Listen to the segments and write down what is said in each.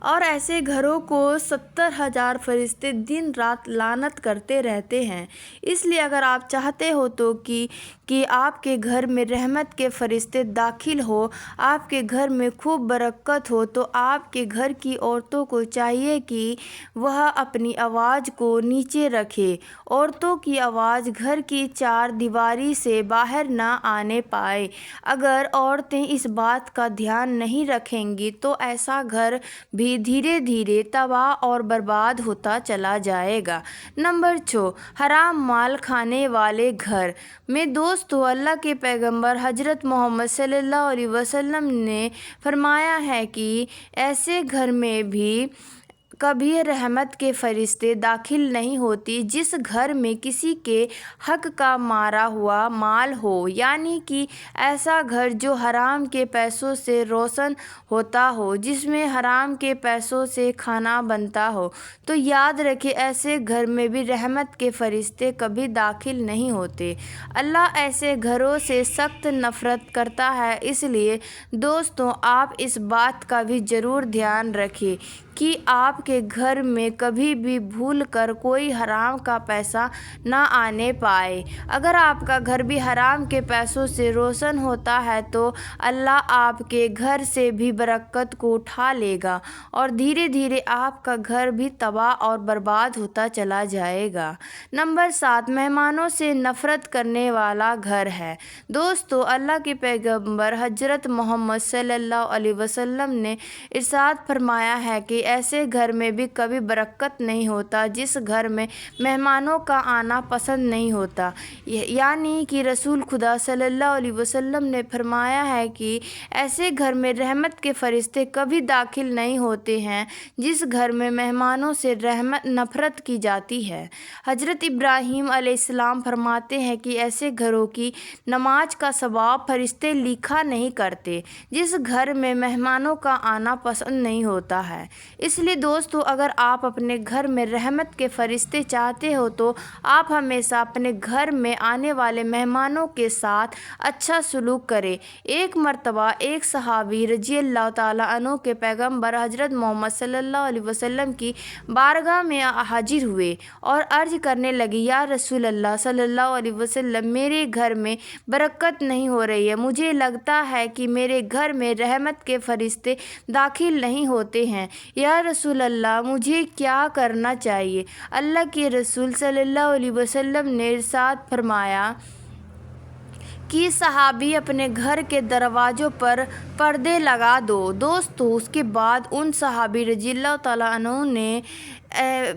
اور ایسے گھروں کو 70,000 فرشتے دن رات لعنت کرتے رہتے ہیں۔ اس لیے اگر آپ چاہتے ہو تو کہ آپ کے گھر میں رحمت کے فرشتے داخل ہو، آپ کے گھر میں خوب برکت ہو، تو آپ کے گھر کی عورتوں کو چاہیے کہ وہ اپنی آواز کو نیچے رکھے۔ عورتوں کی آواز گھر کی چار دیواری سے باہر نہ آنے پائے۔ اگر عورتیں اس بات کا دھیان نہیں رکھیں گی تو ایسا گھر بھی دھیرے دھیرے تباہ اور برباد ہوتا چلا جائے گا۔ نمبر 6، حرام مال کھانے والے گھر میں دوستو، اللہ کے پیغمبر حضرت محمد صلی اللہ علیہ وسلم نے فرمایا ہے کہ ایسے گھر میں بھی کبھی رحمت کے فرشتے داخل نہیں ہوتے جس گھر میں کسی کے حق کا مارا ہوا مال ہو، یعنی کہ ایسا گھر جو حرام کے پیسوں سے روشن ہوتا ہو، جس میں حرام کے پیسوں سے کھانا بنتا ہو۔ تو یاد رکھیں، ایسے گھر میں بھی رحمت کے فرشتے کبھی داخل نہیں ہوتے۔ اللہ ایسے گھروں سے سخت نفرت کرتا ہے۔ اس لیے دوستو، آپ اس بات کا بھی ضرور دھیان رکھیں کہ آپ کے گھر میں کبھی بھی بھول کر کوئی حرام کا پیسہ نہ آنے پائے۔ اگر آپ کا گھر بھی حرام کے پیسوں سے روشن ہوتا ہے تو اللہ آپ کے گھر سے بھی برکت کو اٹھا لے گا اور دھیرے دھیرے آپ کا گھر بھی تباہ اور برباد ہوتا چلا جائے گا۔ نمبر 7، مہمانوں سے نفرت کرنے والا گھر ہے۔ دوستو، اللہ کے پیغمبر حضرت محمد صلی اللہ علیہ وسلم نے ارشاد فرمایا ہے کہ ایسے گھر میں بھی کبھی برکت نہیں ہوتا جس گھر میں مہمانوں کا آنا پسند نہیں ہوتا، یعنی کہ رسول خدا صلی اللہ علیہ وسلم نے فرمایا ہے کہ ایسے گھر میں رحمت کے فرشتے کبھی داخل نہیں ہوتے ہیں جس گھر میں مہمانوں سے نفرت کی جاتی ہے۔ حضرت ابراہیم علیہ السلام فرماتے ہیں کہ ایسے گھروں کی نماز کا ثواب فرشتے لکھا نہیں کرتے جس گھر میں مہمانوں کا آنا پسند نہیں ہوتا ہے۔ اس لیے دوستو، اگر آپ اپنے گھر میں رحمت کے فرشتے چاہتے ہو تو آپ ہمیشہ اپنے گھر میں آنے والے مہمانوں کے ساتھ اچھا سلوک کریں۔ ایک مرتبہ ایک صحابی رضی اللہ تعالیٰ عنہ کے پیغمبر حضرت محمد صلی اللہ علیہ وسلم کی بارگاہ میں حاضر ہوئے اور عرض کرنے لگے، یا رسول اللہ صلی اللہ علیہ وسلم، میرے گھر میں برکت نہیں ہو رہی ہے، مجھے لگتا ہے کہ میرے گھر میں رحمت کے فرشتے داخل نہیں ہوتے ہیں، یا رسول اللہ، مجھے کیا کرنا چاہیے؟ اللہ کے رسول صلی اللہ علیہ وسلم نے ارشاد فرمایا کہ صحابی اپنے گھر کے دروازوں پر پردے لگا دو۔ دوستو، اس کے بعد ان صحابی رضی اللہ تعالیٰ عنہ نے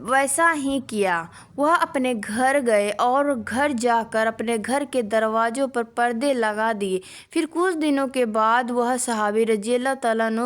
ویسا ہی کیا۔ وہ اپنے گھر گئے اور گھر جا کر اپنے گھر کے دروازوں پر پردے لگا دیے۔ پھر کچھ دنوں کے بعد وہ صحابی رضی اللہ تعالیٰ عنہ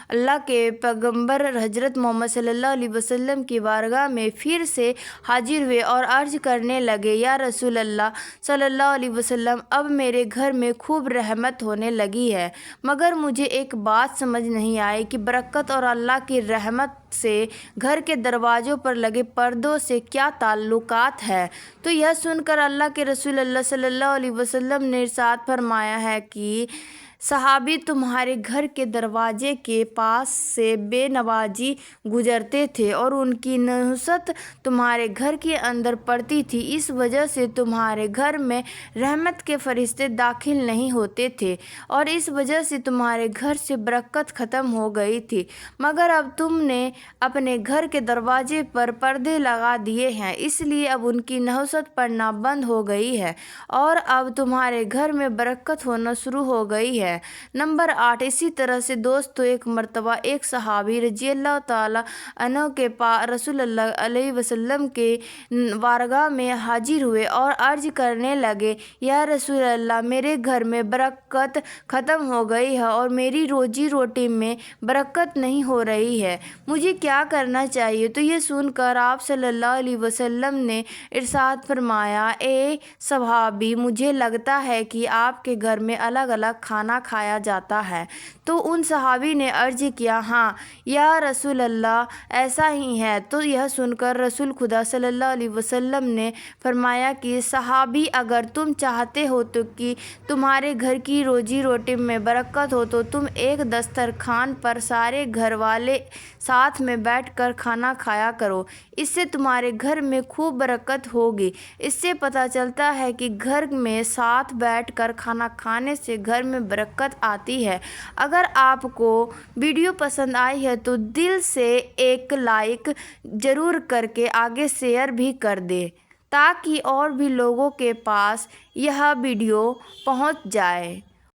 اللہ کے پیغمبر حضرت محمد صلی اللہ علیہ وسلم کی بارگاہ میں پھر سے حاضر ہوئے اور عرض کرنے لگے، یا رسول اللہ صلی اللہ علیہ وسلم، اب میرے گھر میں خوب رحمت ہونے لگی ہے، مگر مجھے ایک بات سمجھ نہیں آئی کہ برکت اور اللہ کی رحمت سے گھر کے دروازوں پر لگے پردوں سے کیا تعلقات ہے؟ تو یہ سن کر اللہ کے رسول اللہ صلی اللہ علیہ وسلم نے ارشاد فرمایا ہے کہ صحابی تمہارے گھر کے دروازے کے پاس سے بے نوازی گزرتے تھے اور ان کی نحوست تمہارے گھر کے اندر پڑتی تھی، اس وجہ سے تمہارے گھر میں رحمت کے فرشتے داخل نہیں ہوتے تھے اور اس وجہ سے تمہارے گھر سے برکت ختم ہو گئی تھی، مگر اب تم نے اپنے گھر کے دروازے پر پردے لگا دیے ہیں، اس لیے اب ان کی نحوست پڑنا بند ہو گئی ہے اور اب تمہارے گھر میں برکت ہونا شروع ہو گئی ہے۔ نمبر 8، اسی طرح سے دوستو، ایک مرتبہ ایک صحابی رضی اللہ تعالیٰ عنہ کے رسول اللہ علیہ وسلم کے بارگاہ میں حاضر ہوئے اور عرض کرنے لگے، یا رسول اللہ، میرے گھر میں برکت ختم ہو گئی ہے اور میری روزی روٹی میں برکت نہیں ہو رہی ہے، مجھے کیا کرنا چاہیے؟ تو یہ سن کر آپ صلی اللہ علیہ وسلم نے ارشاد فرمایا، اے صحابی، مجھے لگتا ہے کہ آپ کے گھر میں الگ الگ کھانا کھایا جاتا ہے۔ تو ان صحابی نے عرض کیا، ہاں یا رسول اللہ، ایسا ہی ہے۔ تو یہ سن کر رسول خدا صلی اللہ علیہ وسلم نے فرمایا کہ صحابی، اگر تم چاہتے ہو تو کہ تمہارے گھر کی روزی روٹی میں برکت ہو تو تم ایک دسترخوان پر سارے گھر والے ساتھ میں بیٹھ کر کھانا کھایا کرو، اس سے تمہارے گھر میں خوب برکت ہوگی۔ اس سے پتہ چلتا ہے کہ گھر میں ساتھ بیٹھ کر کھانا کھانے سے گھر میں برکت آتی ہے۔ اگر آپ کو ویڈیو پسند آئی ہے تو دل سے ایک لائک ضرور کر کے آگے شیئر بھی کر دیں تاکہ اور بھی لوگوں کے پاس یہ ویڈیو پہنچ جائے۔